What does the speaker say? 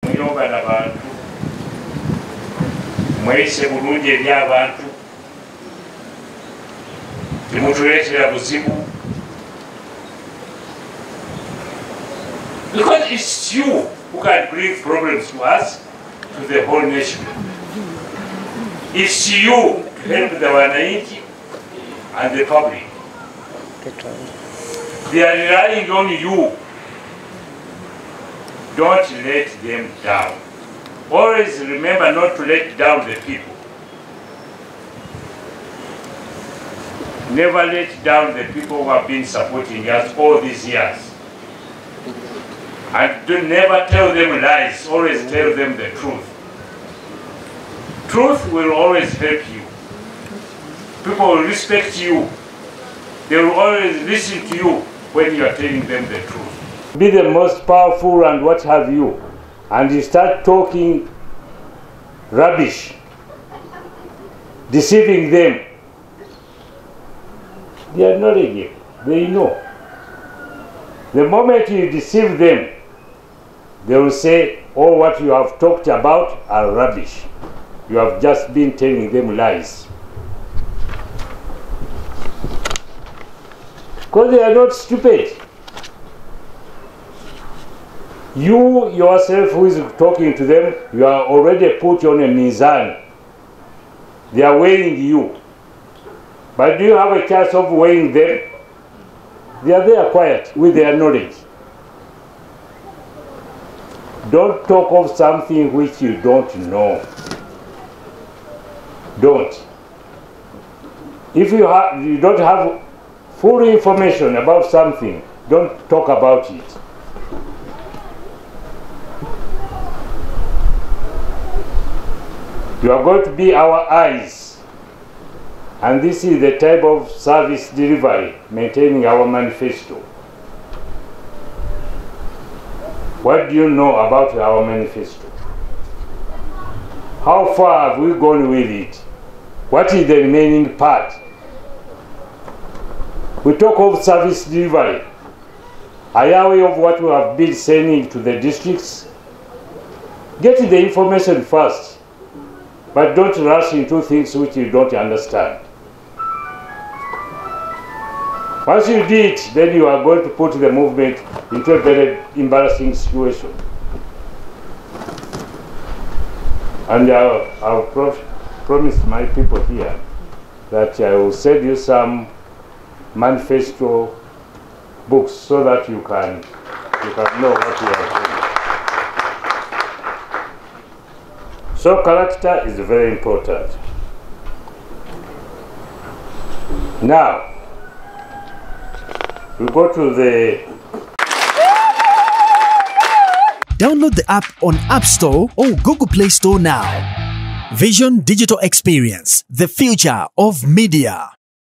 Muyoga n'abantu mweyise bulungi eri abantu temutuleetera buzibu because it's you who can bring problems to us, to the whole nation. It's you to help the Wanainchi and the public. They are relying on you. Don't let them down. Always remember not to let down the people. Never let down the people who have been supporting us all these years. And never tell them lies, always tell them the truth. Truth will always help you. People will respect you. They will always listen to you when you are telling them the truth. Be the most powerful and what have you, and you start talking rubbish, deceiving them. They are not again. They know. The moment you deceive them, they will say, oh, what you have talked about are rubbish. You have just been telling them lies. Because they are not stupid. You yourself who is talking to them, you are already put on a mizan. They are weighing you. But do you have a chance of weighing them? They are there quiet with their knowledge. Don't talk of something which you don't know. Don't. If you don't have full information about something, don't talk about it. You are going to be our eyes. And this is the type of service delivery, maintaining our manifesto. What do you know about our manifesto? How far have we gone with it? What is the remaining part? We talk of service delivery. Are you aware of what we have been sending to the districts? Get the information first, but don't rush into things which you don't understand. Once you do it, then you are going to put the movement into a very embarrassing situation. And I'll promise my people here that I will send you some manifesto books so that you can know what you are doing. So character is very important. Now, we go to the... Download the app on App Store or Google Play Store now. Vision Digital Experience, the future of media.